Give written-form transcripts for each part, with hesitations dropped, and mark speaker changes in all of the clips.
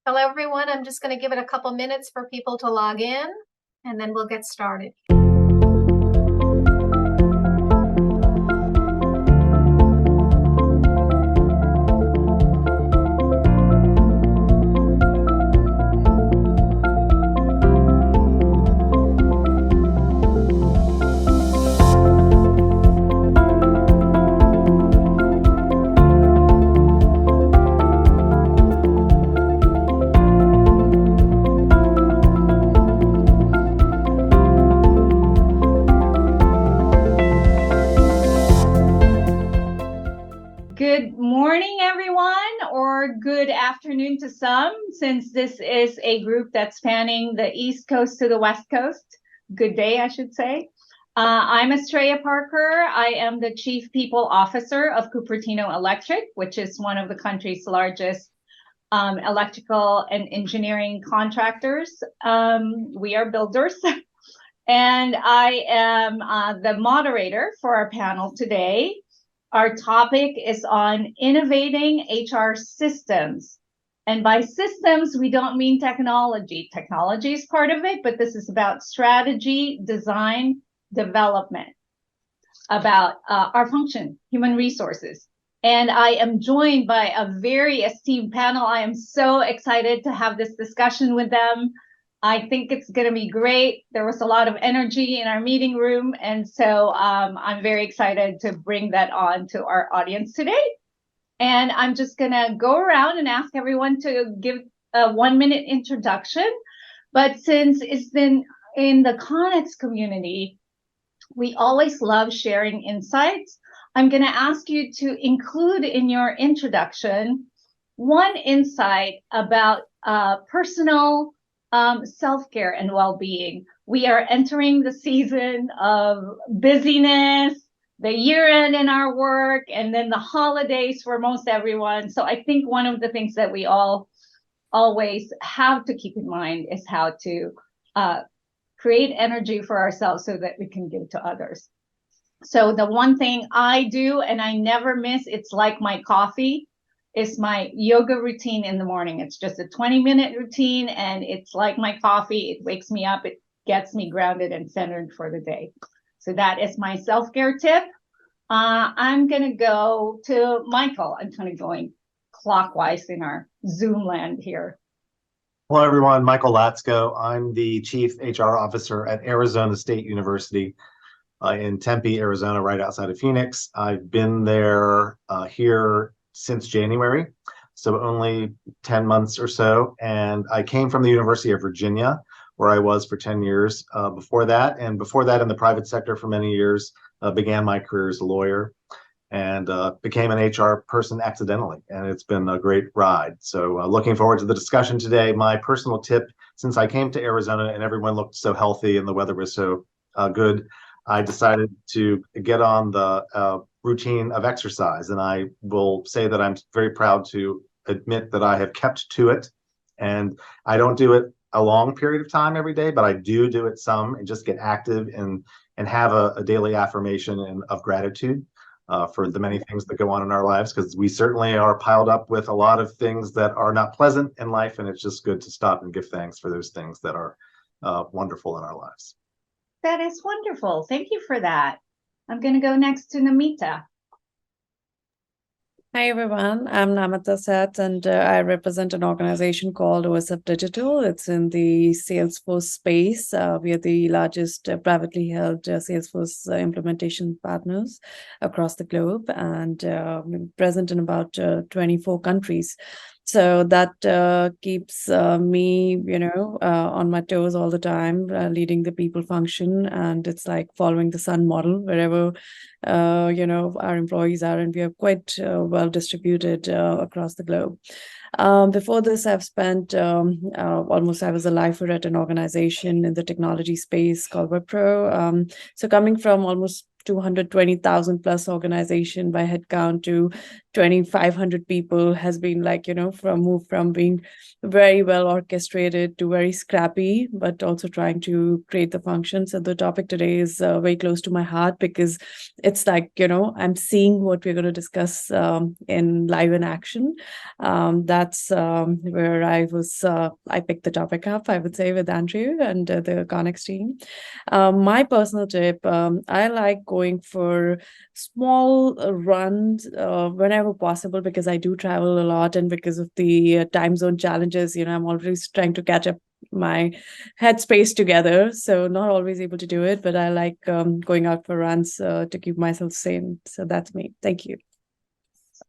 Speaker 1: Hello, everyone. I'm just going to give it a couple minutes for people to log in, and then we'll get started.
Speaker 2: Good morning, everyone, or good afternoon to some, since this is a group that's spanning the East Coast to the West Coast. Good day, I should say. I'm Estrella Parker. I am the Chief People Officer of Cupertino Electric, which is one of the country's largest electrical and engineering contractors. We are builders. And I am the moderator for our panel today. Our topic is on innovating HR systems. And by systems, we don't mean technology. Technology is part of it, but this is about strategy, design, development, about our function, human resources. And I am joined by a very esteemed panel. I am so excited to have this discussion with them. I think it's going to be great. There was a lot of energy in our meeting room, and so I'm very excited to bring that on to our audience today. And I'm just going to go around and ask everyone to give a 1-minute introduction. But since it's been in the Connex community, we always love sharing insights. I'm going to ask you to include in your introduction one insight about personal self-care and well-being. We are entering the season of busyness, the year-end in our work, and then the holidays for most everyone. So I think one of the things that we all always have to keep in mind is how to create energy for ourselves so that we can give to others. So the one thing I do and I never miss, it's like my coffee, is my yoga routine in the morning. It's just a 20-minute routine, and it's like my coffee. It wakes me up. It gets me grounded and centered for the day. So that is my self-care tip. I'm going to go to Michael. I'm kind of going clockwise in our Zoom land here.
Speaker 3: Hello, everyone. Michael Latsko. I'm the Chief HR Officer at Arizona State University in Tempe, Arizona, right outside of Phoenix. I've been there here since January, so only 10 months or so. And I came from the University of Virginia, where I was for 10 years before that. And before that, in the private sector for many years, began my career as a lawyer and became an HR person accidentally. And it's been a great ride. So looking forward to the discussion today. My personal tip, since I came to Arizona and everyone looked so healthy and the weather was so good, I decided to get on the routine of exercise. And I will say that I'm very proud to admit that I have kept to it. And I don't do it a long period of time every day, but I do it some and just get active and have a daily affirmation of gratitude for the many things that go on in our lives, because we certainly are piled up with a lot of things that are not pleasant in life. And it's just good to stop and give thanks for those things that are wonderful in our lives.
Speaker 2: That is wonderful. Thank you for that. I'm going to go next to Namita.
Speaker 4: Hi, everyone. I'm Namita Seth, and I represent an organization called OSF Digital. It's in the Salesforce space. We are the largest privately held Salesforce implementation partners across the globe, and we're present in about 24 countries. So that keeps me, on my toes all the time, leading the people function. And it's like following the sun model wherever, our employees are. And we are quite well distributed across the globe. Before this, I've spent almost, I was a lifer at an organization in the technology space called Wipro. So coming from almost 220,000 plus organization by headcount to 2,500 people has been like, moved from being very well orchestrated to very scrappy, but also trying to create the function. So the topic today is very close to my heart because it's like, I'm seeing what we're going to discuss in live in action. That's where I picked the topic up, I would say, with Andrew and the Connex team. My personal tip, I like going for small runs whenever possible because I do travel a lot, and because of the time zone challenges, I'm always trying to catch up my headspace together. So not always able to do it, but I like going out for runs to keep myself sane. So that's me. Thank you.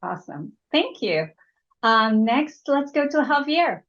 Speaker 2: Awesome. Thank you. Next, let's go to Javier.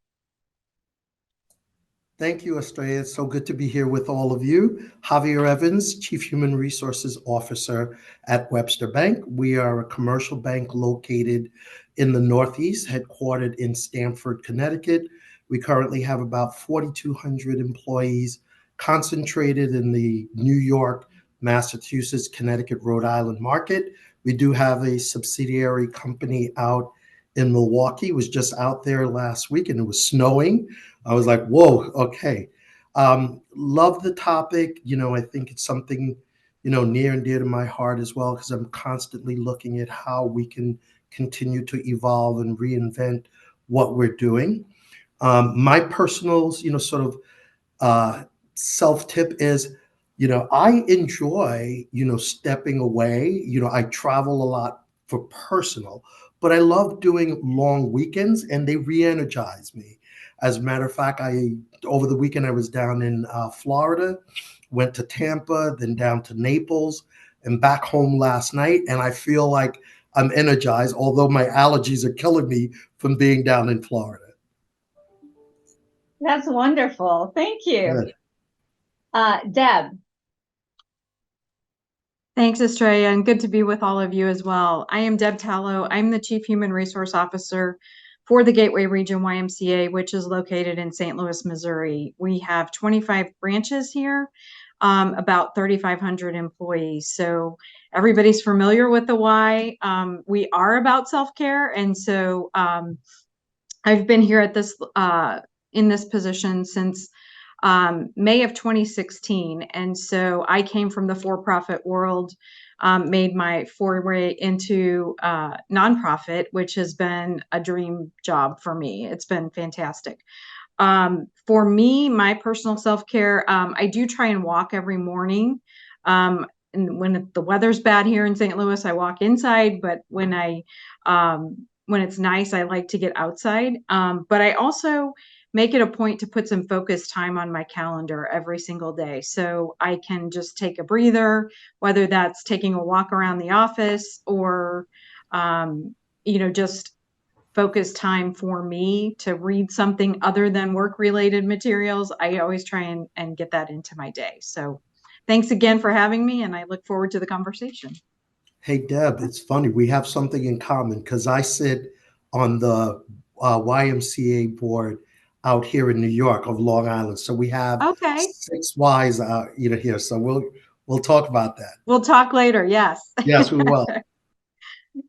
Speaker 5: Thank you, Estrella. It's so good to be here with all of you. Javier Evans, Chief Human Resources Officer at Webster Bank. We are a commercial bank located in the Northeast, headquartered in Stamford, Connecticut. We currently have about 4,200 employees concentrated in the New York, Massachusetts, Connecticut, Rhode Island market. We do have a subsidiary company out in Milwaukee. Was just out there last week and it was snowing. I was like, whoa, okay. Love the topic. I think it's something, near and dear to my heart as well, because I'm constantly looking at how we can continue to evolve and reinvent what we're doing. My personal, sort of self-tip is, I enjoy, stepping away. I travel a lot for personal, but I love doing long weekends and they re-energize me. As a matter of fact, over the weekend I was down in Florida, went to Tampa, then down to Naples, and back home last night. And I feel like I'm energized, although my allergies are killing me from being down in Florida.
Speaker 2: That's wonderful. Thank you. Deb.
Speaker 6: Thanks, Estrella, and good to be with all of you as well. I am Deb Tallo. I'm the Chief Human Resource Officer for the Gateway Region YMCA, which is located in St. Louis, Missouri. We have 25 branches here, about 3,500 employees. So everybody's familiar with the Y. We are about self-care, and so I've been here at this in this position since May of 2016. And so I came from the for-profit world, made my foray into nonprofit, which has been a dream job for me. It's been fantastic. For me, my personal self-care, I do try and walk every morning. And when the weather's bad here in St. Louis, I walk inside, but when it's nice, I like to get outside. But I also make it a point to put some focus time on my calendar every single day. So I can just take a breather, whether that's taking a walk around the office or, just focus time for me to read something other than work-related materials. I always try and get that into my day. So thanks again for having me, and I look forward to the conversation.
Speaker 5: Hey, Deb, it's funny. We have something in common because I sit on the YMCA board out here in New York of Long Island. So we have 6 Ys out here. So we'll talk about that.
Speaker 6: We'll talk later. Yes.
Speaker 5: Yes, we will.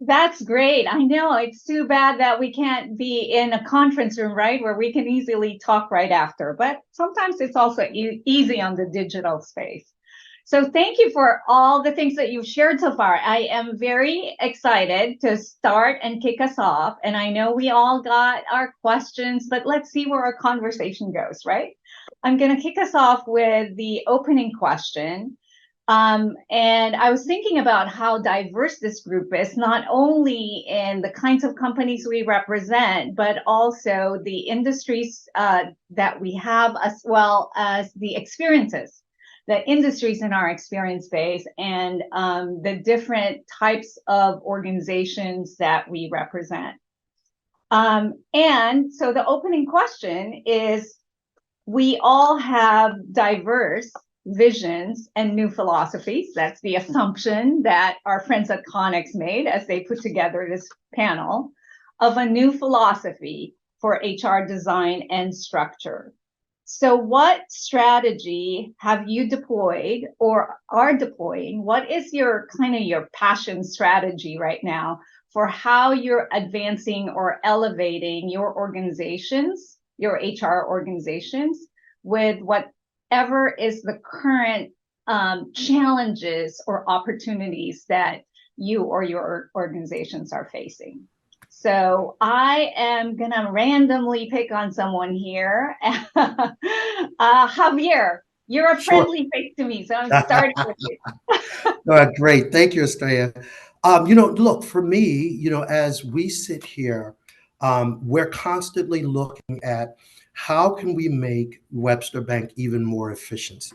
Speaker 2: That's great. I know it's too bad that we can't be in a conference room, right, where we can easily talk right after. But sometimes it's also easy on the digital space. So thank you for all the things that you've shared so far. I am very excited to start and kick us off. And I know we all got our questions, but let's see where our conversation goes, right? I'm going to kick us off with the opening question. And I was thinking about how diverse this group is, not only in the kinds of companies we represent, but also the industries that we have, as well as the experiences, the industries in our experience base, and the different types of organizations that we represent. And so the opening question is, we all have diverse visions and new philosophies. That's the assumption that our friends at Connex made as they put together this panel of a new philosophy for HR design and structure. So what strategy have you deployed or are deploying? What is your kind of your passion strategy right now for how you're advancing or elevating your organizations, your HR organizations, with whatever is the current challenges or opportunities that you or your organizations are facing? So I am gonna randomly pick on someone here. Javier, you're a
Speaker 5: Sure.
Speaker 2: friendly face to me, so I'm starting with you.
Speaker 5: Great. Thank you, Estrella. Look, for me, as we sit here, we're constantly looking at how can we make Webster Bank even more efficient.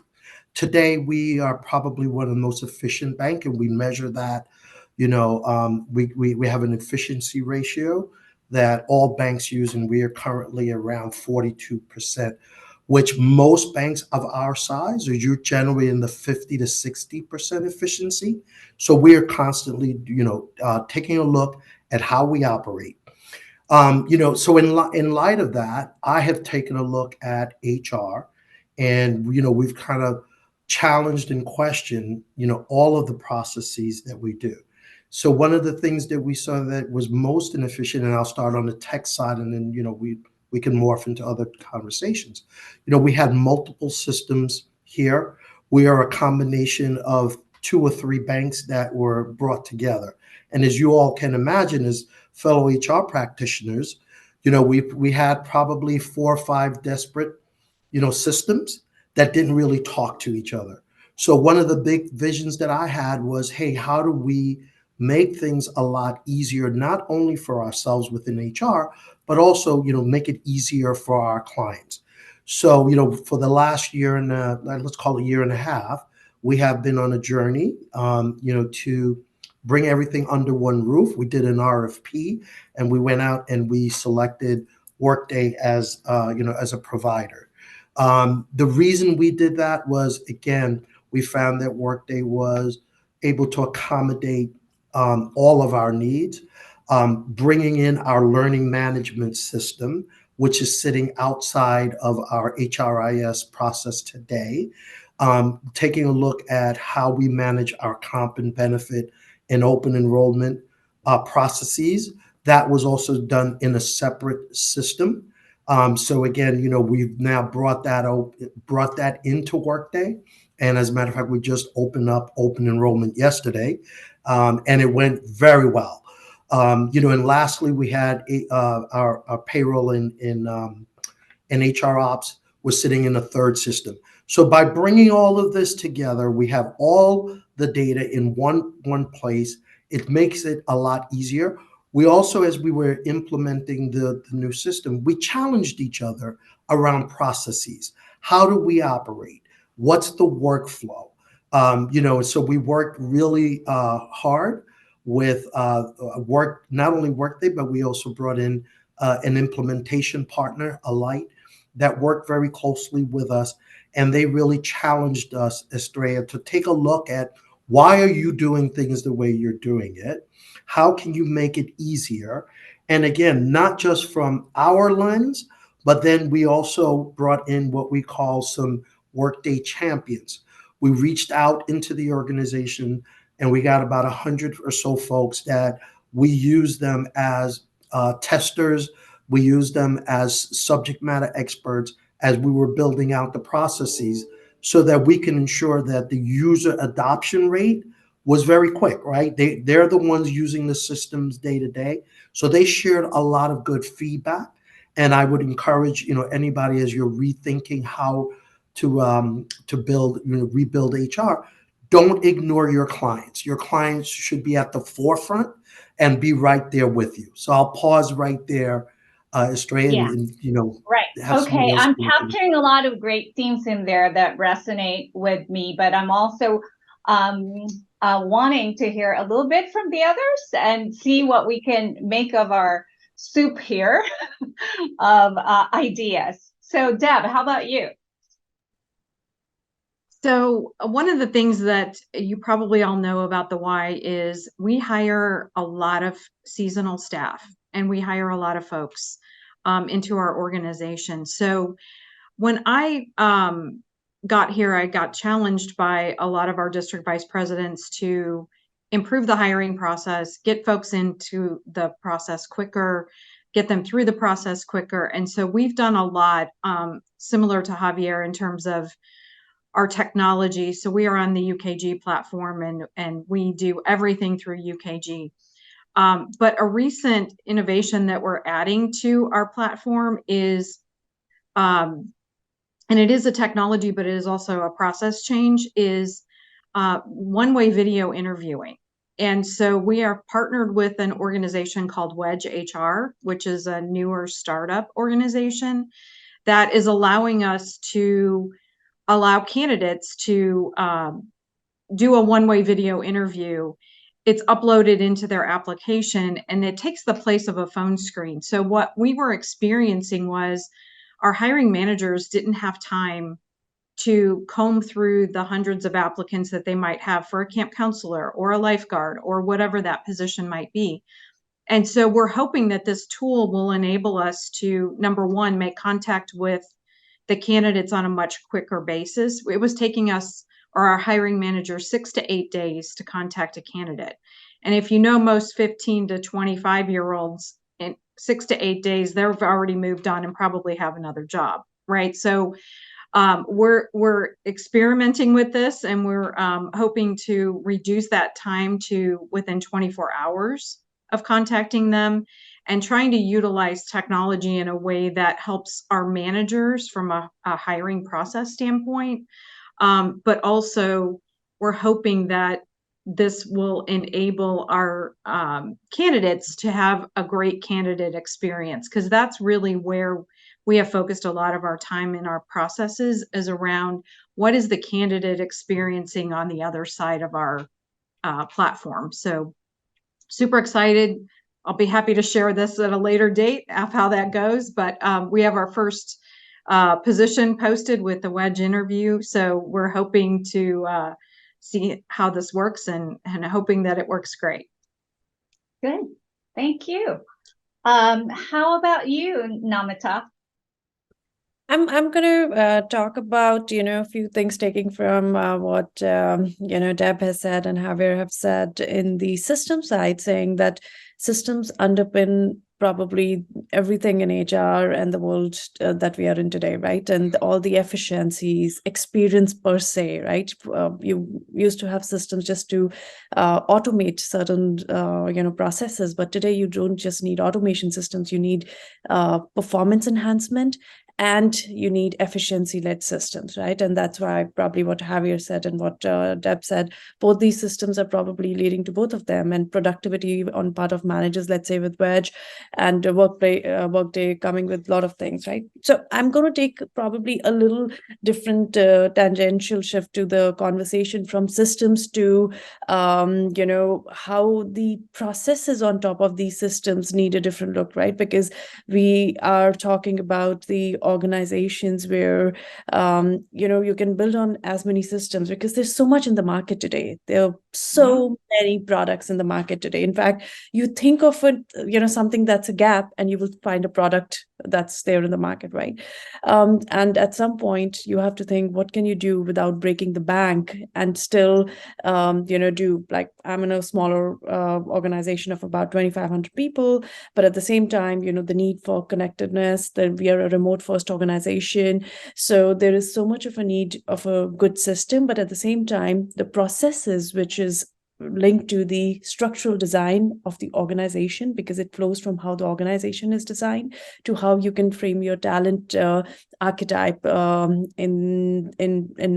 Speaker 5: Today, we are probably one of the most efficient bank, and we measure that. We have an efficiency ratio that all banks use, and we are currently around 42%, which most banks of our size are generally in the 50 to 60% efficiency. So we are constantly, taking a look at how we operate. So in light of that, I have taken a look at HR, and we've kind of challenged and questioned, all of the processes that we do. So one of the things that we saw that was most inefficient, and I'll start on the tech side, and then we can morph into other conversations. We had multiple systems here. We are a combination of 2 or 3 banks that were brought together. And as you all can imagine, as fellow HR practitioners, we had probably 4 or 5 desperate, systems that didn't really talk to each other. So one of the big visions that I had was, hey, how do we make things a lot easier, not only for ourselves within HR, but also, make it easier for our clients. So, for the last year and let's call it a year and a half, we have been on a journey, to bring everything under one roof. We did an RFP, and we went out and we selected Workday as a provider. The reason we did that was, again, we found that Workday was able to accommodate all of our needs, bringing in our learning management system, which is sitting outside of our HRIS process today, taking a look at how we manage our comp and benefit and open enrollment processes. That was also done in a separate system. So again, we've now brought that into Workday. And as a matter of fact, we just opened up open enrollment yesterday, and it went very well. And lastly, we had our payroll in HR ops was sitting in a third system. So by bringing all of this together, we have all the data in one place. It makes it a lot easier. We also, as we were implementing the new system, we challenged each other around processes. How do we operate? What's the workflow? So we worked really hard with not only Workday, but we also brought in an implementation partner, Alight, that worked very closely with us. And they really challenged us, Estrella, to take a look at why are you doing things the way you're doing it? How can you make it easier? And again, not just from our lens, but then we also brought in what we call some Workday champions. We reached out into the organization, and we got about 100 or so folks that we use them as testers. We use them as subject matter experts as we were building out the processes, so that we can ensure that the user adoption rate was very quick, right? They're the ones using the systems day to day. So they shared a lot of good feedback. And I would encourage, anybody, as you're rethinking how to build, rebuild HR, don't ignore your clients. Your clients should be at the forefront and be right there with you. So I'll pause right there, Estrella,
Speaker 2: Yeah.
Speaker 5: and
Speaker 2: Right.
Speaker 5: have somebody
Speaker 2: Okay.
Speaker 5: else
Speaker 2: I'm
Speaker 5: speak.
Speaker 2: capturing a lot of great themes in there that resonate with me, but I'm also wanting to hear a little bit from the others and see what we can make of our soup here of ideas. So Deb, how about you?
Speaker 6: So one of the things that you probably all know about the Y is we hire a lot of seasonal staff, and we hire a lot of folks into our organization. So When I got here, I got challenged by a lot of our district vice presidents to improve the hiring process, get folks into the process quicker, get them through the process quicker. And so we've done a lot similar to Javier in terms of our technology. So we are on the UKG platform and we do everything through UKG. But a recent innovation that we're adding to our platform is, and it is a technology, but it is also a process change, is one-way video interviewing. And so we are partnered with an organization called Wedge HR, which is a newer startup organization that is allowing us to allow candidates to do a one-way video interview. It's uploaded into their application and it takes the place of a phone screen. So what we were experiencing was our hiring managers didn't have time to comb through the hundreds of applicants that they might have for a camp counselor or a lifeguard or whatever that position might be. And so we're hoping that this tool will enable us to, number one, make contact with the candidates on a much quicker basis. It was taking us or our hiring manager 6 to 8 days to contact a candidate. And if you know most 15 to 25-year-olds, in 6 to 8 days, they've already moved on and probably have another job, right? So we're experimenting with this and we're hoping to reduce that time to within 24 hours of contacting them and trying to utilize technology in a way that helps our managers from a hiring process standpoint. But also we're hoping that this will enable our candidates to have a great candidate experience, because that's really where we have focused a lot of our time in our processes, is around what is the candidate experiencing on the other side of our platform. So super excited. I'll be happy to share this at a later date of how that goes, but we have our first position posted with the Wedge interview. So we're hoping to see how this works and hoping that it works great.
Speaker 2: Good. Thank you. How about you, Namita?
Speaker 4: I'm going to talk about, a few things taking from what, Deb has said and Javier have said in the system side, saying that systems underpin probably everything in HR and the world that we are in today, right? And all the efficiencies, experience per se, right? You used to have systems just to automate certain, processes, but today you don't just need automation systems, you need performance enhancement, and you need efficiency-led systems, right? And that's why probably what Javier said and what Deb said, both these systems are probably leading to both of them, and productivity on part of managers, let's say with Wedge, and Workday coming with a lot of things, right? So I'm going to take probably a little different tangential shift to the conversation from systems to, how the processes on top of these systems need a different look, right? Because we are talking about the organizations where you can build on as many systems, because there's so much in the market today. There are so many products in the market today. In fact, you think of it, something that's a gap, and you will find a product that's there in the market, right? And at some point you have to think, what can you do without breaking the bank and still do, like, I'm in a smaller organization of about 2,500 people, but at the same time, the need for connectedness, that we are a remote first organization. So there is so much of a need of a good system, but at the same time, the processes, which is linked to the structural design of the organization, because it flows from how the organization is designed to how you can frame your talent archetype. In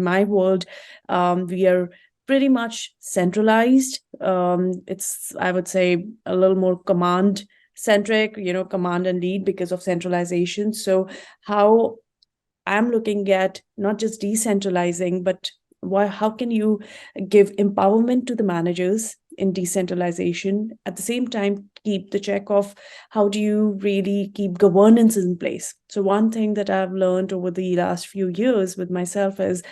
Speaker 4: my world, we are pretty much centralized. It's, I would say, a little more command centric, command and lead because of centralization. So how I'm looking at not just decentralizing, but how can you give empowerment to the managers in decentralization, at the same time keep the check of how do you really keep governance in place. So one thing that I've learned over the last few years with myself is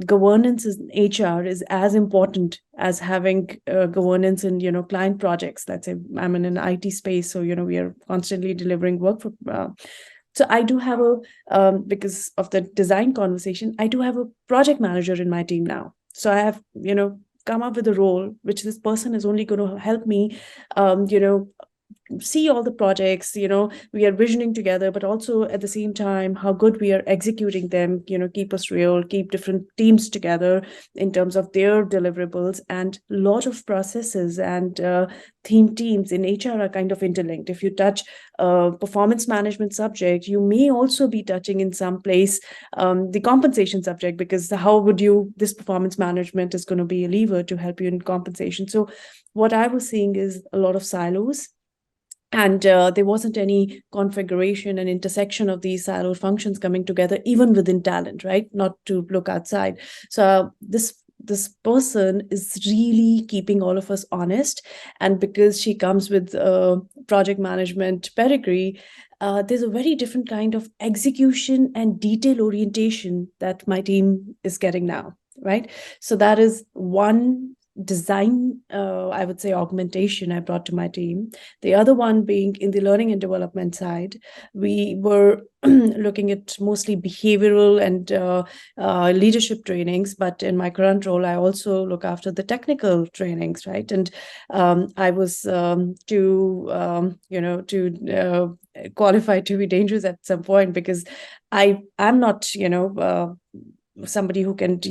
Speaker 4: governance in HR is as important as having governance in client projects. Let's say I'm in an IT space, so we are constantly delivering work for So I do have because of the design conversation, I do have a project manager in my team now. So I have, come up with a role which this person is only going to help me, see all the projects, we are visioning together, but also at the same time how good we are executing them, keep us real, keep different teams together in terms of their deliverables. And a lot of processes and teams in HR are kind of interlinked. If you touch performance management subject, you may also be touching in some place the compensation subject, because how would this performance management is going to be a lever to help you in compensation. So what I was seeing is a lot of silos, and there wasn't any configuration and intersection of these siloed functions coming together, even within talent, right? Not to look outside. So this person is really keeping all of us honest. And because she comes with project management pedigree, there's a very different kind of execution and detail orientation that my team is getting now, right? So that is one design, I would say, augmentation I brought to my team. The other one being in the learning and development side, we were looking at mostly behavioral and leadership trainings, but in my current role, I also look after the technical trainings, right? And I was qualified to be dangerous at some point, because I'm not, somebody who can,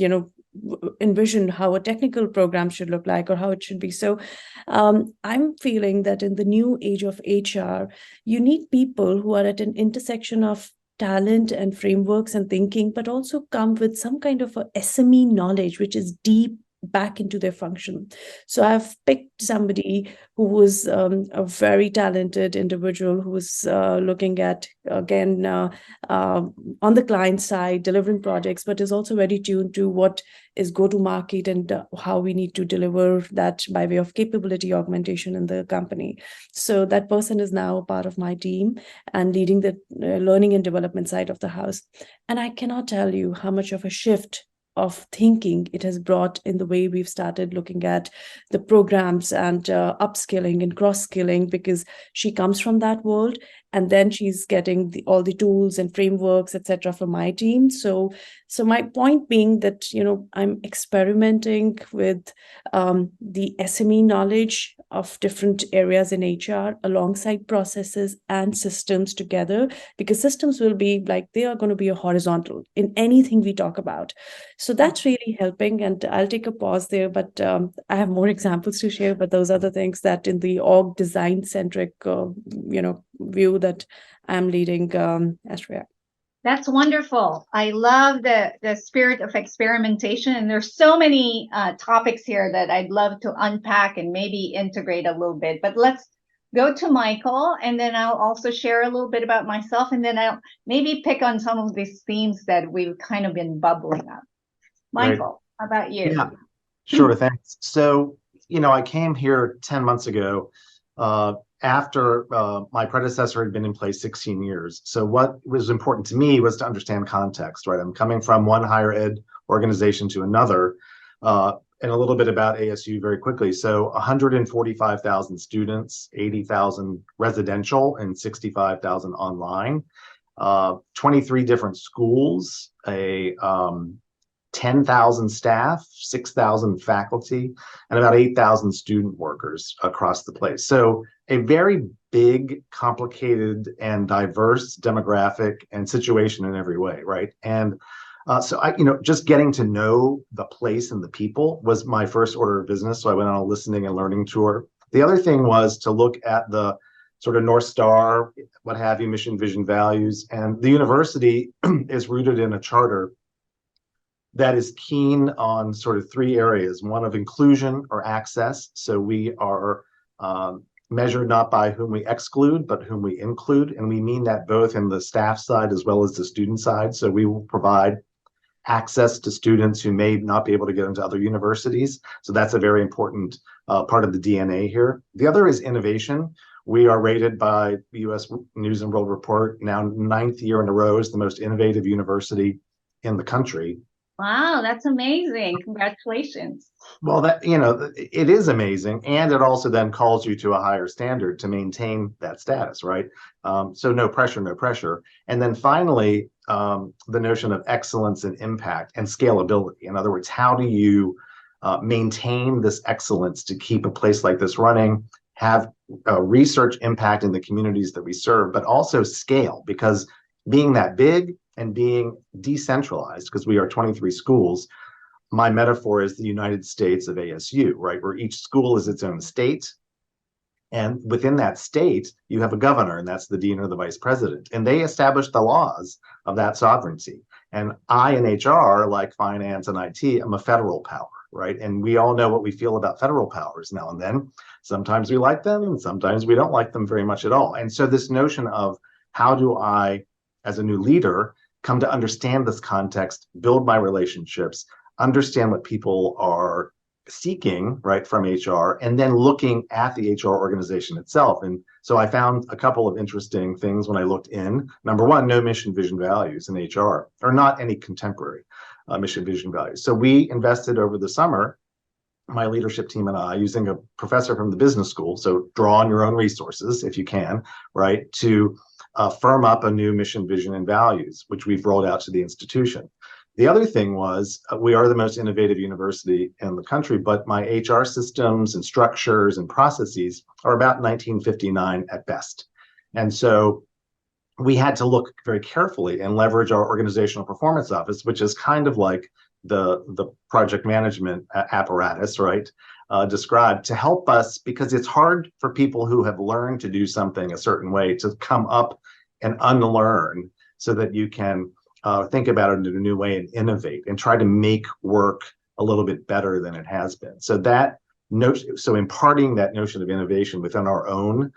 Speaker 4: envision how a technical program should look like or how it should be. So I'm feeling that in the new age of HR, you need people who are at an intersection of talent and frameworks and thinking, but also come with some kind of a SME knowledge, which is deep back into their function. So I've picked somebody who was a very talented individual who was looking at, again, on the client side, delivering projects, but is also very tuned to what is go-to-market and how we need to deliver that by way of capability augmentation in the company. So that person is now a part of my team and leading the learning and development side of the house. And I cannot tell you how much of a shift of thinking it has brought in the way we've started looking at the programs and upskilling and cross-skilling, because she comes from that world, and then she's getting all the tools and frameworks, etc., from my team. So my point being that, I'm experimenting with the SME knowledge of different areas in HR alongside processes and systems together, because systems will be like, they are going to be a horizontal in anything we talk about. So that's really helping. And I'll take a pause there, but I have more examples to share, but those are the things that in the org design centric, view that I'm leading, Estrella.
Speaker 2: That's wonderful. I love the spirit of experimentation. And there's so many topics here that I'd love to unpack and maybe integrate a little bit. But let's go to Michael, and then I'll also share a little bit about myself, and then I'll maybe pick on some of these themes that we've kind of been bubbling up. Michael, how about you?
Speaker 3: Yeah, sure, thanks. So, I came here 10 months ago after my predecessor had been in place 16 years. So what was important to me was to understand context, right? I'm coming from one higher ed organization to another, and a little bit about ASU very quickly. So 145,000 students, 80,000 residential, and 65,000 online, 23 different schools, 10,000 staff, 6,000 faculty, and about 8,000 student workers across the place. So a very big, complicated, and diverse demographic and situation in every way, right? And so I, just getting to know the place and the people was my first order of business. So I went on a listening and learning tour. The other thing was to look at the sort of North Star, what have you, mission, vision, values. And the university is rooted in a charter that is keen on sort of three areas: one of inclusion or access. So we are measured not by whom we exclude, but whom we include. And we mean that both in the staff side as well as the student side. So we will provide access to students who may not be able to get into other universities. So that's a very important part of the DNA here. The other is innovation. We are rated by the US News and World Report now 9th year in a row as the most innovative university in the country.
Speaker 2: Wow, that's amazing. Congratulations.
Speaker 3: Well, that, it is amazing. And it also then calls you to a higher standard to maintain that status, right? So no pressure, no pressure. And then finally, the notion of excellence and impact and scalability. In other words, how do you maintain this excellence to keep a place like this running, have research impact in the communities that we serve, but also scale? Because being that big and being decentralized, because we are 23 schools, my metaphor is the United States of ASU, right? Where each school is its own state. And within that state, you have a governor, and that's the dean or the vice president. And they establish the laws of that sovereignty. And I in HR, like finance and IT, I'm a federal power, right? And we all know what we feel about federal powers now and then. Sometimes we like them, and sometimes we don't like them very much at all. And so this notion of how do I, as a new leader, come to understand this context, build my relationships, understand what people are seeking, right, from HR, and then looking at the HR organization itself. And so I found a couple of interesting things when I looked in. Number one, no mission, vision, values in HR, or not any contemporary mission, vision, values. So we invested over the summer, my leadership team and I, using a professor from the business school, so draw on your own resources if you can, right, to firm up a new mission, vision, and values, which we've rolled out to the institution. The other thing was we are the most innovative university in the country, but my HR systems and structures and processes are about 1959 at best. And so we had to look very carefully and leverage our organizational performance office, which is kind of like the project management apparatus, right, described, to help us, because it's hard for people who have learned to do something a certain way to come up and unlearn so that you can think about it in a new way and innovate and try to make work a little bit better than it has been. So that notion, so imparting that notion of innovation within our own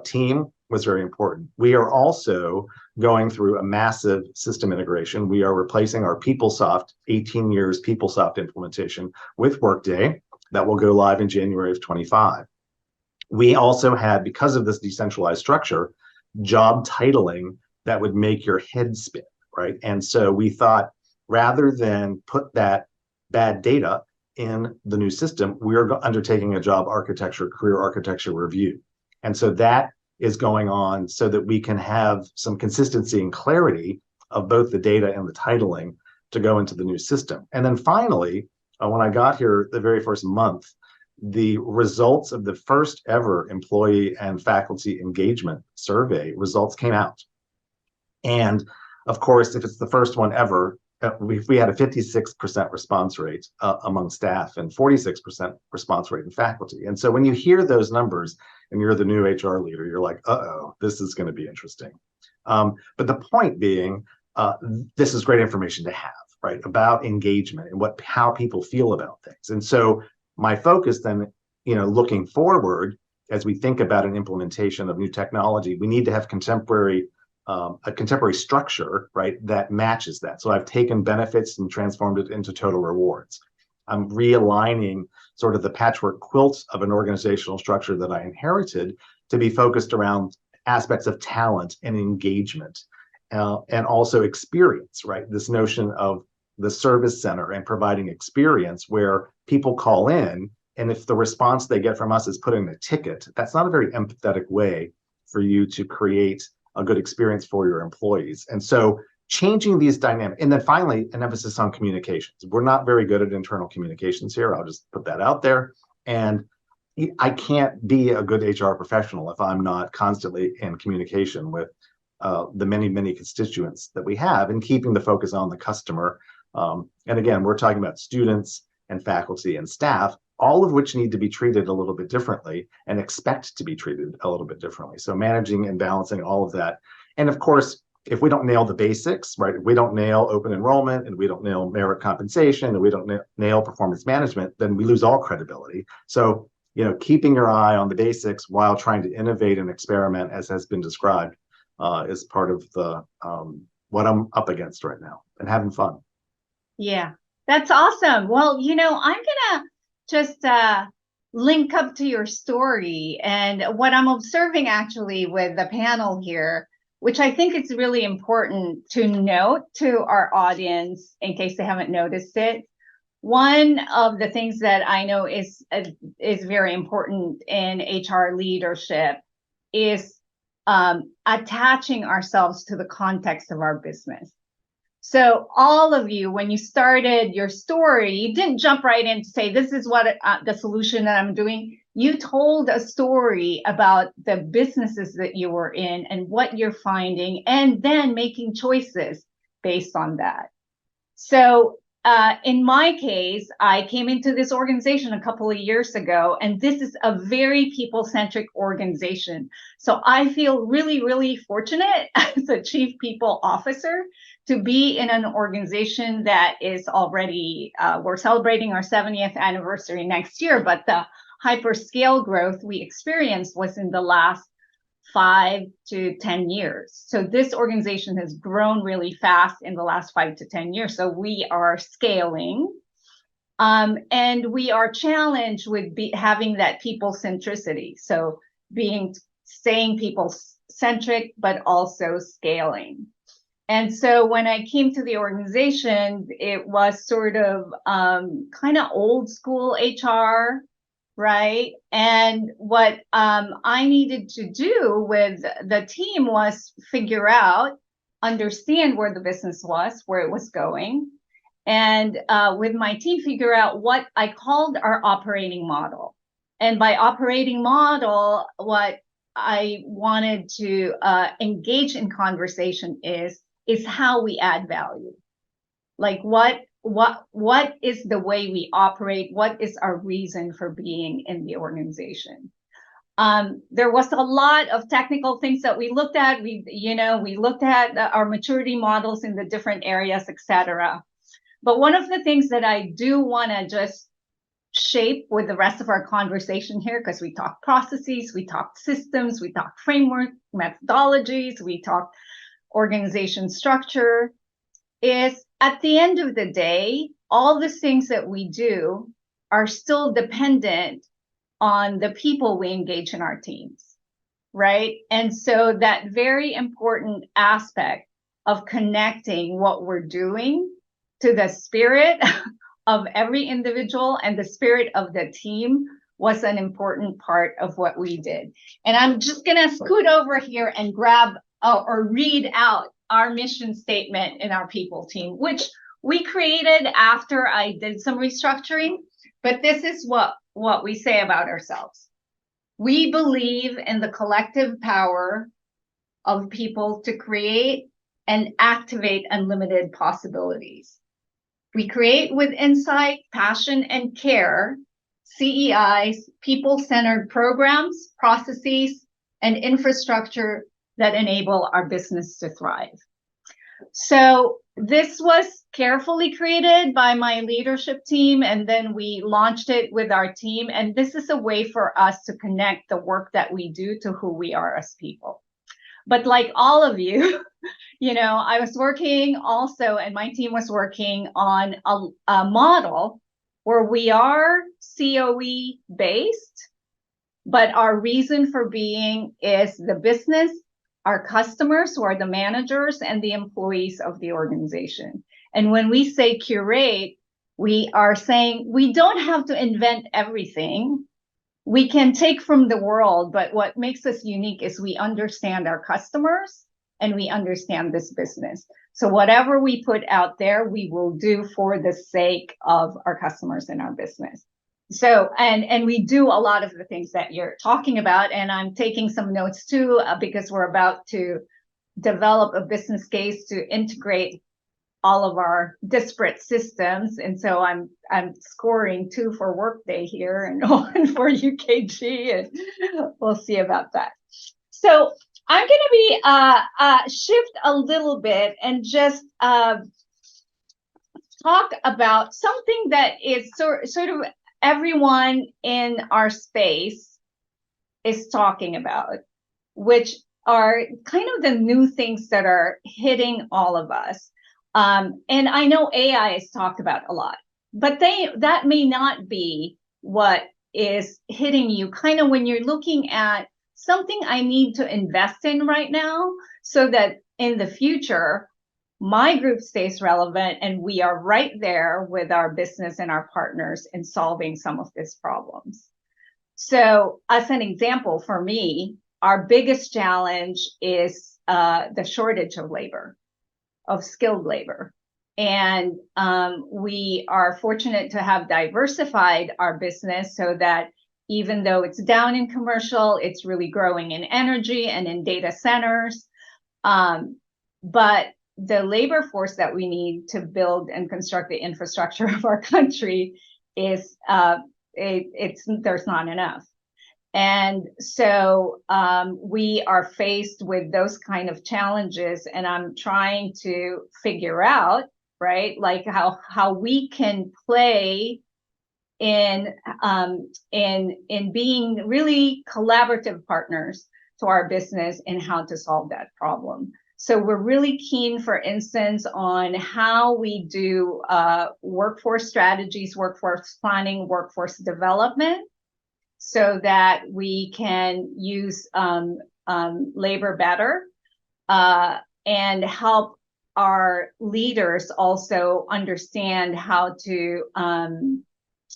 Speaker 3: team was very important. We are also going through a massive system integration. We are replacing our PeopleSoft, 18 years PeopleSoft implementation with Workday that will go live in January of 25. We also had, because of this decentralized structure, job titling that would make your head spin. Right. And so we thought, rather than put that bad data in the new system, we are undertaking a job architecture, career architecture review. And so that is going on so that we can have some consistency and clarity of both the data and the titling to go into the new system. And then finally, when I got here the very first month, the results of the first ever employee and faculty engagement survey results came out. And of course, if it's the first one ever, we had a 56% response rate among staff and 46% response rate in faculty. And so when you hear those numbers and you're the new HR leader, you're like, uh-oh, this is going to be interesting. But the point being, this is great information to have, right, about engagement and how people feel about things. And so my focus then, looking forward, as we think about an implementation of new technology, we need to have a contemporary structure, right, that matches that. So I've taken benefits and transformed it into total rewards. I'm realigning sort of the patchwork quilt of an organizational structure that I inherited to be focused around aspects of talent and engagement, and also experience, right? This notion of the service center and providing experience where people call in, and if the response they get from us is put in a ticket, that's not a very empathetic way for you to create a good experience for your employees. And so changing these dynamics, and then finally, an emphasis on communications. We're not very good at internal communications here. I'll just put that out there. And I can't be a good HR professional if I'm not constantly in communication with the many, many constituents that we have, and keeping the focus on the customer. And again, we're talking about students and faculty and staff, all of which need to be treated a little bit differently and expect to be treated a little bit differently. So managing and balancing all of that. And of course, if we don't nail the basics, right, if we don't nail open enrollment, and we don't nail merit compensation, and we don't nail performance management, then we lose all credibility. So, keeping your eye on the basics while trying to innovate and experiment, as has been described, is part of the what I'm up against right now, and having fun.
Speaker 2: Yeah, that's awesome. Well, I'm gonna just link up to your story and what I'm observing actually with the panel here. which I think is really important to note to our audience in case they haven't noticed it. One of the things that I know is very important in HR leadership is attaching ourselves to the context of our business. So all of you, when you started your story, you didn't jump right in to say, this is what the solution that I'm doing. You told a story about the businesses that you were in and what you're finding, and then making choices based on that. So in my case, I came into this organization a couple of years ago, and this is a very people-centric organization. So I feel really, really fortunate as a chief people officer to be in an organization that is already, we're celebrating our 70th anniversary next year, but the hyperscale growth we experienced was in the last 5 to 10 years. So this organization has grown really fast in the last 5 to 10 years. So we are scaling, and we are challenged with having that people centricity. So staying people centric, but also scaling. And so when I came to the organization, it was sort of kind of old school HR, right? And what I needed to do with the team was understand where the business was, where it was going, and with my team, figure out what I called our operating model. And by operating model, what I wanted to engage in conversation is how we add value. Like what is the way we operate? What is our reason for being in the organization? There was a lot of technical things that we looked at. We looked at our maturity models in the different areas, etc. But one of the things that I do want to just shape with the rest of our conversation here, because we talk processes, we talk systems, we talk framework, methodologies, we talk organization structure, is at the end of the day, all the things that we do are still dependent on the people we engage in our teams, right? And so that very important aspect of connecting what we're doing to the spirit of every individual and the spirit of the team was an important part of what we did. And I'm just going to scoot over here and grab or read out our mission statement in our people team, which we created after I did some restructuring. But this is what we say about ourselves. We believe in the collective power of people to create and activate unlimited possibilities. We create with insight, passion, and care, CEIs, people-centered programs, processes, and infrastructure that enable our business to thrive. So this was carefully created by my leadership team, and then we launched it with our team. And this is a way for us to connect the work that we do to who we are as people. But like all of you, I was working also, and my team was working on a model where we are COE based, but our reason for being is the business, our customers, who are the managers, and the employees of the organization. And when we say curate, we are saying we don't have to invent everything. We can take from the world, but what makes us unique is we understand our customers and we understand this business. So whatever we put out there, we will do for the sake of our customers and our business. So, and we do a lot of the things that you're talking about, and I'm taking some notes too, because we're about to develop a business case to integrate all of our disparate systems. And so I'm scoring 2 for Workday here and 1 for UKG, and we'll see about that. So I'm going to be shift a little bit and just talk about something that is sort of everyone in our space is talking about, which are kind of the new things that are hitting all of us. And I know AI is talked about a lot, but that may not be what is hitting you kind of when you're looking at something I need to invest in right now, so that in the future, my group stays relevant and we are right there with our business and our partners in solving some of these problems. So as an example, for me, our biggest challenge is the shortage of labor, of skilled labor. And we are fortunate to have diversified our business so that even though it's down in commercial, it's really growing in energy and in data centers. But the labor force that we need to build and construct the infrastructure of our country is there's not enough. And so we are faced with those kind of challenges, and I'm trying to figure out, right, like how we can play in being really collaborative partners to our business in how to solve that problem. So we're really keen, for instance, on how we do workforce strategies, workforce planning, workforce development, so that we can use labor better and help our leaders also understand how to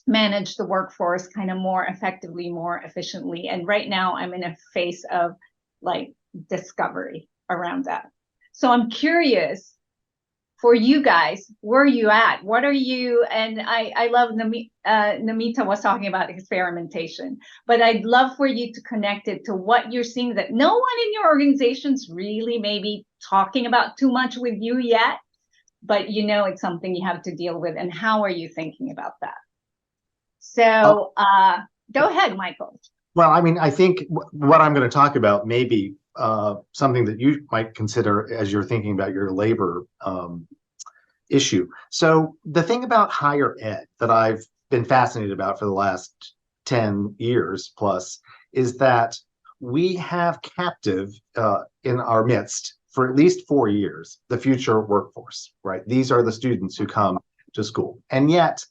Speaker 2: manage the workforce kind of more effectively, more efficiently. And right now I'm in a phase of like discovery around that. So I'm curious, for you guys, where are you at? What are you, and I love Namita was talking about experimentation, but I'd love for you to connect it to what you're seeing that no one in your organization's really maybe talking about too much with you yet, but you know it's something you have to deal with, and how are you thinking about that? So go ahead, Michael.
Speaker 3: Well, I mean, I think what I'm going to talk about may be something that you might consider as you're thinking about your labor issue. So the thing about higher ed that I've been fascinated about for the last 10 years plus is that we have captive in our midst for at least 4 years the future workforce, right? These are the students who come to school. And yet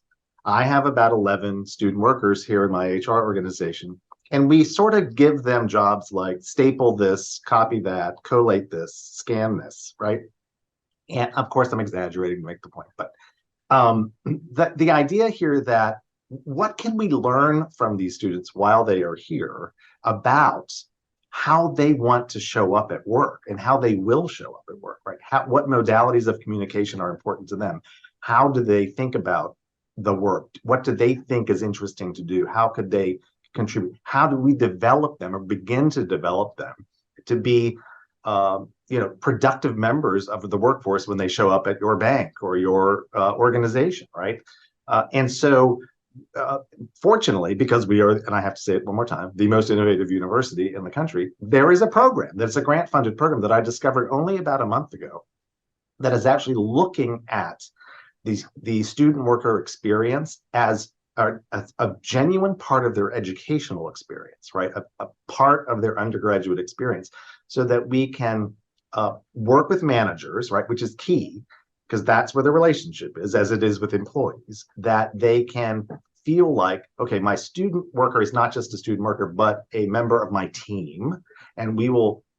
Speaker 3: I have about 11 student workers here in my HR organization. And we sort of give them jobs like staple this, copy that, collate this, scan this, right? And of course, I'm exaggerating to make the point, but the idea here that what can we learn from these students while they are here about how they want to show up at work and how they will show up at work, right? What modalities of communication are important to them? How do they think about the work? What do they think is interesting to do? How could they contribute? How do we develop them or begin to develop them to be productive members of the workforce when they show up at your bank or your organization, right? And so fortunately, because we are, and I have to say it one more time, the most innovative university in the country, there is a program that's a grant-funded program that I discovered only about a month ago that is actually looking at the student worker experience as a genuine part of their educational experience, right? A part of their undergraduate experience, so that we can work with managers, right? Which is key, because that's where the relationship is, as it is with employees, that they can feel like, okay, my student worker is not just a student worker, but a member of my team. And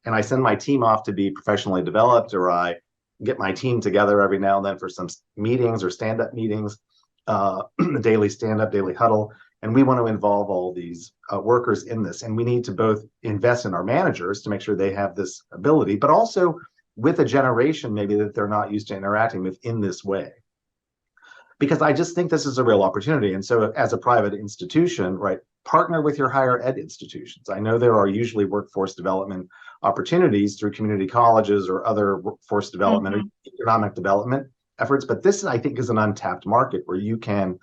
Speaker 3: I send my team off to be professionally developed, or I get my team together every now and then for some meetings or stand-up meetings, daily stand-up, daily huddle. And we want to involve all these workers in this. And we need to both invest in our managers to make sure they have this ability, but also with a generation maybe that they're not used to interacting with in this way. Because I just think this is a real opportunity. And so as a private institution, right, partner with your higher ed institutions. I know there are usually workforce development opportunities through community colleges or other workforce development or economic development efforts, but this, I think, is an untapped market where you can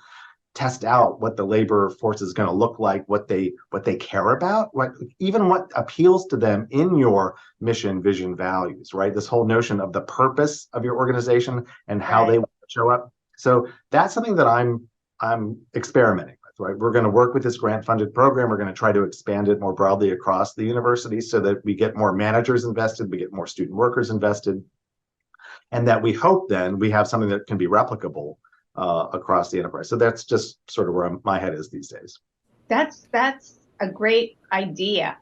Speaker 3: test out what the labor force is going to look like, what they care about, even what appeals to them in your mission, vision, values, right? This whole notion of the purpose of your organization and how they want to show up. So that's something that I'm experimenting with, right? We're going to work with this grant-funded program. We're going to try to expand it more broadly across the university so that we get more managers invested, we get more student workers invested, and that we hope then we have something that can be replicable across the enterprise. So that's just sort of where my head is these days.
Speaker 2: That's a great idea.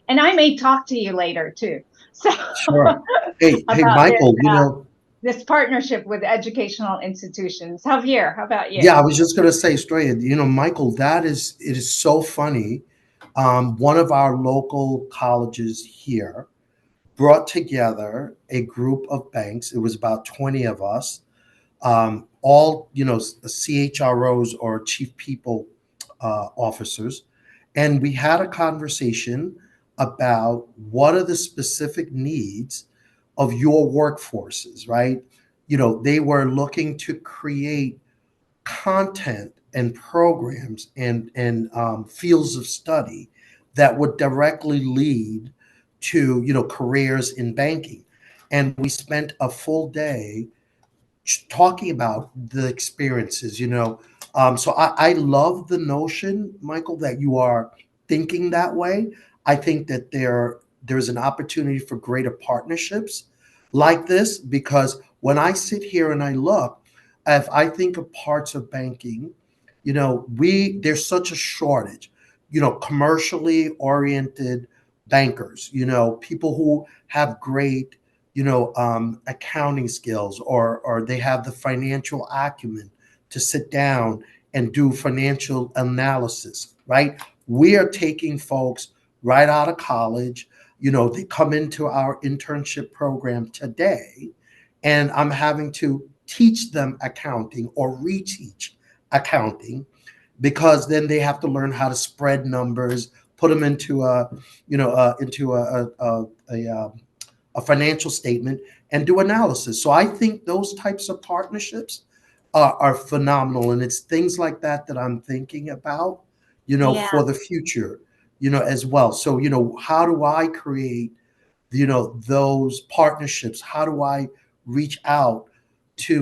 Speaker 2: And I may talk to you later too. So
Speaker 5: Sure. Hey,
Speaker 2: about
Speaker 5: Michael, you know,
Speaker 2: this partnership with educational institutions. Javier, how about you?
Speaker 5: yeah, I was just gonna say straight, you know, Michael, it is so funny. One of our local colleges here brought together a group of banks. It was about 20 of us, all, you know, CHROs or chief people officers. And we had a conversation about what are the specific needs of your workforces, right? You know, they were looking to create content and programs and fields of study that would directly lead to, you know, careers in banking. And we spent a full day talking about the experiences, you know. So I love the notion, Michael, that you are thinking that way. I think that there's an opportunity for greater partnerships like this, because when I sit here and I look, if I think of parts of banking, you know, there's such a shortage, you know, commercially oriented bankers, you know, people who have great, you know, accounting skills, or they have the financial acumen to sit down and do financial analysis, right? We are taking folks right out of college, you know, they come into our internship program today, and I'm having to teach them accounting or reteach accounting, because then they have to learn how to spread numbers, put them into a, you know, into a financial statement and do analysis. So I think those types of partnerships are phenomenal. And it's things like that that I'm thinking about, you know,
Speaker 2: Yeah.
Speaker 5: for the future, you know, as well. So, you know, how do I create, you know, those partnerships? How do I reach out to,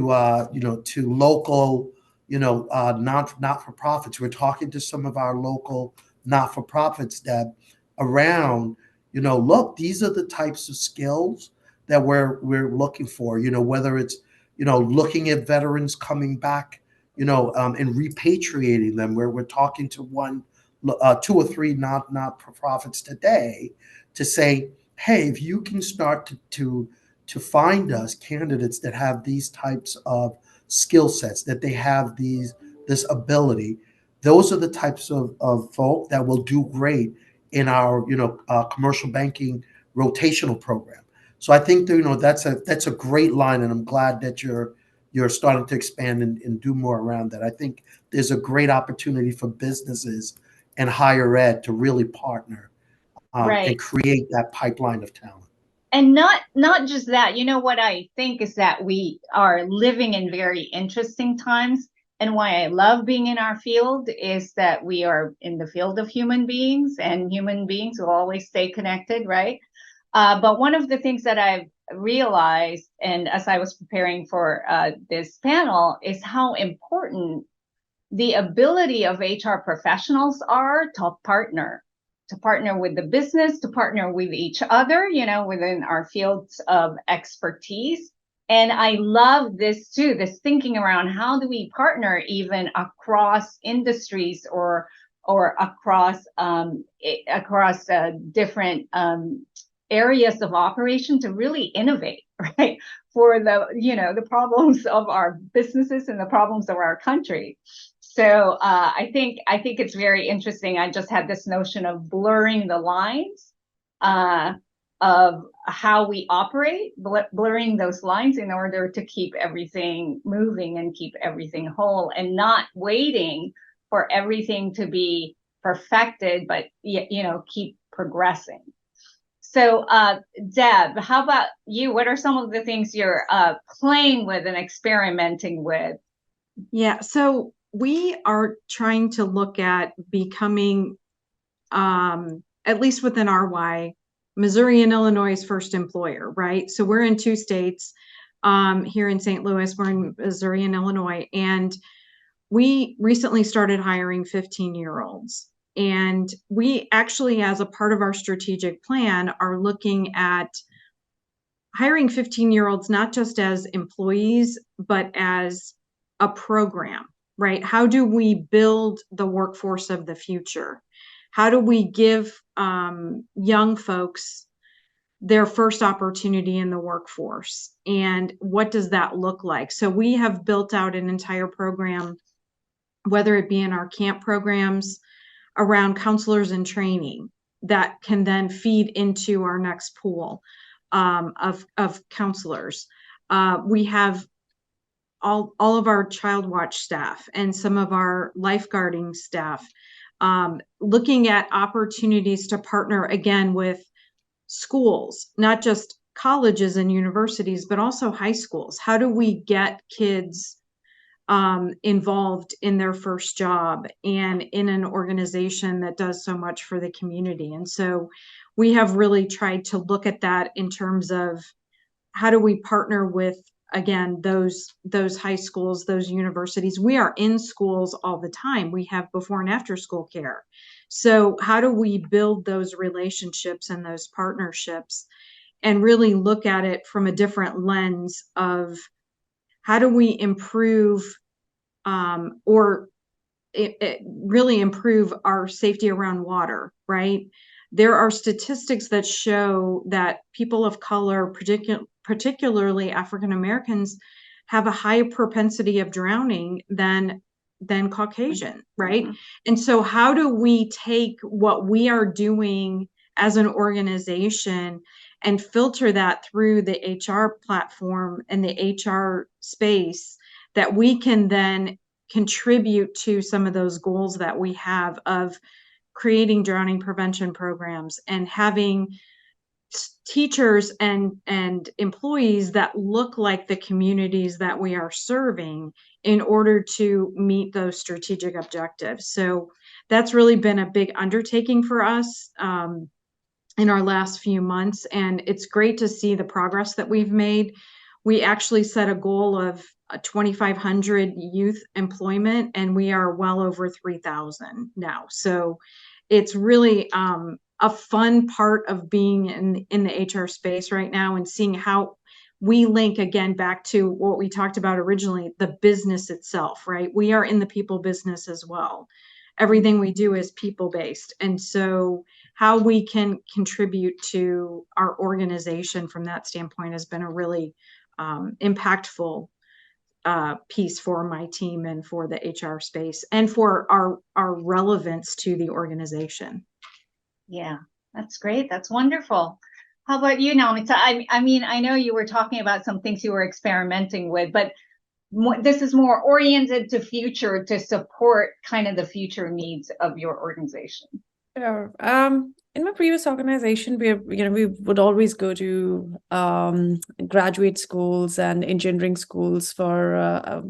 Speaker 5: you know, to local, you know, not-for-profits? We're talking to some of our local not-for-profits that around, you know, look, these are the types of skills that we're looking for, you know, whether it's, you know, looking at veterans coming back, you know, and repatriating them, where we're talking to two or three not-for-profits today to say, hey, if you can start to find us candidates that have these types of skill sets, that they have this ability, those are the types of folk that will do great in our, you know, commercial banking rotational program. So I think that, you know, that's a great line, and I'm glad that you're starting to expand and do more around that. I think there's a great opportunity for businesses and higher ed to really partner
Speaker 2: Right.
Speaker 5: and create that pipeline of talent.
Speaker 2: And not just that, you know, what I think is that we are living in very interesting times. And why I love being in our field is that we are in the field of human beings, and human beings will always stay connected, right? But one of the things that I've realized, and as I was preparing for this panel, is how important the ability of HR professionals are to partner with the business, to partner with each other, you know, within our fields of expertise. And I love this too, this thinking around how do we partner even across industries or across different areas of operation to really innovate, right? For the, you know, the problems of our businesses and the problems of our country. So I think it's very interesting. I just had this notion of blurring the lines of how we operate, blurring those lines in order to keep everything moving and keep everything whole, and not waiting for everything to be perfected, but, you know, keep progressing. So, Deb, how about you? What are some of the things you're playing with and experimenting with?
Speaker 6: Yeah, so we are trying to look at becoming, at least within RY, Missouri and Illinois' first employer, right? So we're in 2 states. Here in St. Louis, we're in Missouri and Illinois, and we recently started hiring 15-year-olds. And we actually, as a part of our strategic plan, are looking at hiring 15-year-olds not just as employees, but as a program, right? How do we build the workforce of the future? How do we give young folks their first opportunity in the workforce? And what does that look like? So we have built out an entire program, whether it be in our camp programs, around counselors in training that can then feed into our next pool of counselors. We have all of our child watch staff and some of our lifeguarding staff looking at opportunities to partner again with schools, not just colleges and universities, but also high schools. How do we get kids involved in their first job and in an organization that does so much for the community? And so we have really tried to look at that in terms of how do we partner with, again, those high schools, those universities. We are in schools all the time. We have before and after school care. So how do we build those relationships and those partnerships and really look at it from a different lens of how do we improve really improve our safety around water, right? There are statistics that show that people of color, particularly African Americans, have a higher propensity of drowning than Caucasian, right? And so how do we take what we are doing as an organization and filter that through the HR platform and the HR space that we can then contribute to some of those goals that we have of creating drowning prevention programs and having teachers and employees that look like the communities that we are serving in order to meet those strategic objectives. So that's really been a big undertaking for us in our last few months, and it's great to see the progress that we've made. We actually set a goal of 2,500 youth employment, and we are well over 3,000 now. So it's really a fun part of being in the HR space right now and seeing how we link again back to what we talked about originally, the business itself, right? We are in the people business as well. Everything we do is people-based. And so how we can contribute to our organization from that standpoint has been a really impactful piece for my team and for the HR space and for our relevance to the organization.
Speaker 2: Yeah, that's great. That's wonderful. How about you, Namita? I mean, I know you were talking about some things you were experimenting with, but this is more oriented to future to support kind of the future needs of your organization.
Speaker 4: Sure. In my previous organization, we would always go to graduate schools and engineering schools for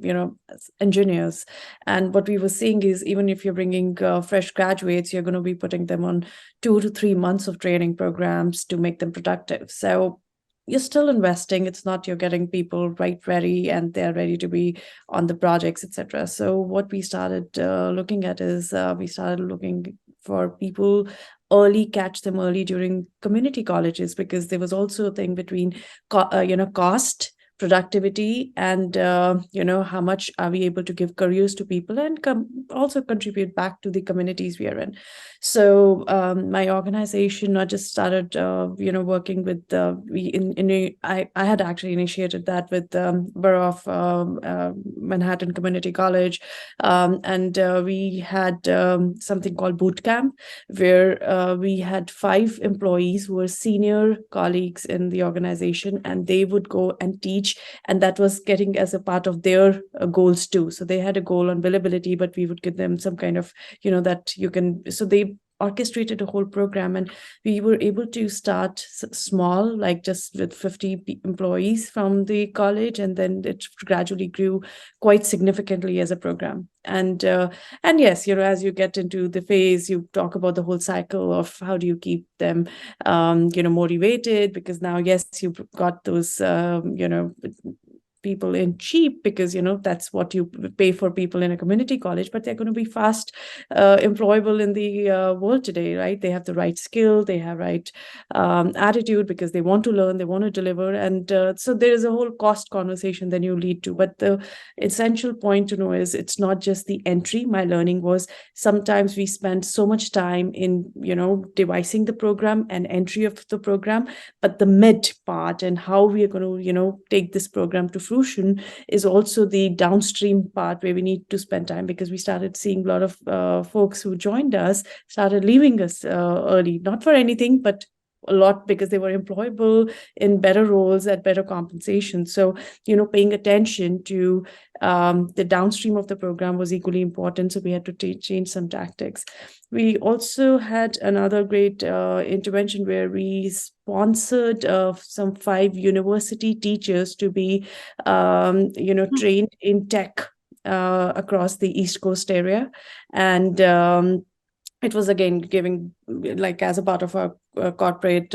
Speaker 4: engineers. And what we were seeing is even if you're bringing fresh graduates, you're going to be putting them on 2 to 3 months of training programs to make them productive. So you're still investing. It's not you're getting people right ready and they're ready to be on the projects, etc. So what we started looking at is we started looking for people early, catch them early during community colleges, because there was also a thing between cost, productivity, and how much are we able to give careers to people and also contribute back to the communities we are in. So my organization not just started working with I had actually initiated that with Borough of Manhattan Community College, and we had something called boot camp, where we had 5 employees who were senior colleagues in the organization, and they would go and teach, and that was getting as a part of their goals too. So they had a goal on billability, but we would give them some kind of that you can, so they orchestrated a whole program, and we were able to start small, like just with 50 employees from the college, and then it gradually grew quite significantly as a program. And yes, as you get into the phase, you talk about the whole cycle of how do you keep them motivated, because now, yes, you've got those people in cheap because, that's what you pay for people in a community college, but they're going to be fast employable in the world today, right? They have the right skill, they have right attitude because they want to learn, they want to deliver. And so there is a whole cost conversation then you lead to. But the essential point to know is it's not just the entry. My learning was sometimes we spend so much time in, devising the program and entry of the program, but the mid part and how we are going to, take this program to fruition is also the downstream part where we need to spend time, because we started seeing a lot of folks who joined us started leaving us early, not for anything, but a lot because they were employable in better roles at better compensation. So, paying attention to the downstream of the program was equally important. So we had to change some tactics. We also had another great intervention where we sponsored some 5 university teachers to be, trained in tech across the East Coast area. And it was again giving, like, as a part of our corporate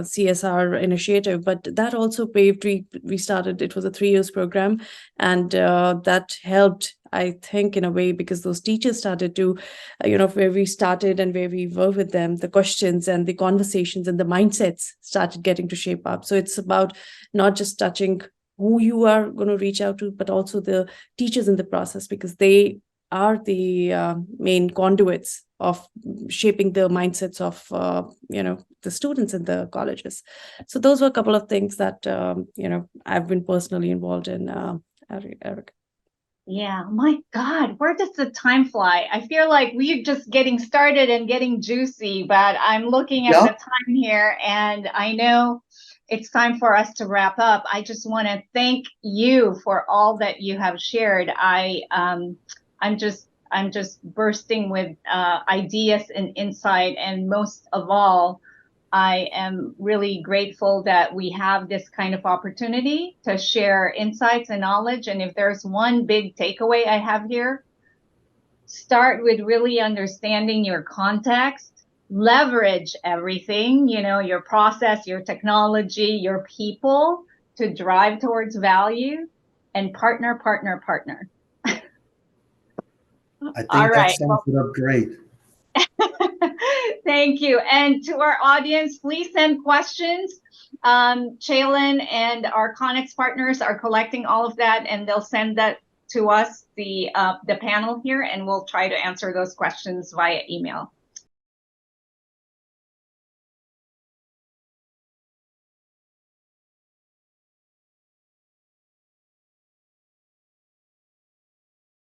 Speaker 4: CSR initiative, but that also paved. We started, it was a 3 years program, and that helped, I think, in a way, because those teachers started to, where we started and where we were with them, the questions and the conversations and the mindsets started getting to shape up. So it's about not just touching who you are going to reach out to, but also the teachers in the process, because they are the main conduits of shaping the mindsets of the students in the colleges. So those were a couple of things that I've been personally involved in, Eric.
Speaker 2: Yeah, my God, where does the time fly? I feel like we're just getting started and getting juicy, but I'm looking at the time here, and I know it's time for us to wrap up. I just want to thank you for all that you have shared. I'm just bursting with ideas and insight, and most of all, I am really grateful that we have this kind of opportunity to share insights and knowledge. And if there's one big takeaway I have here, start with really understanding your context, leverage everything, your process, your technology, your people to drive towards value, and partner.
Speaker 5: I think
Speaker 2: All
Speaker 5: that
Speaker 2: right.
Speaker 5: sums it up great.
Speaker 2: Thank you. And to our audience, please send questions. Chaylin and our Connex partners are collecting all of that, and they'll send that to us, the panel here, and we'll try to answer those questions via email.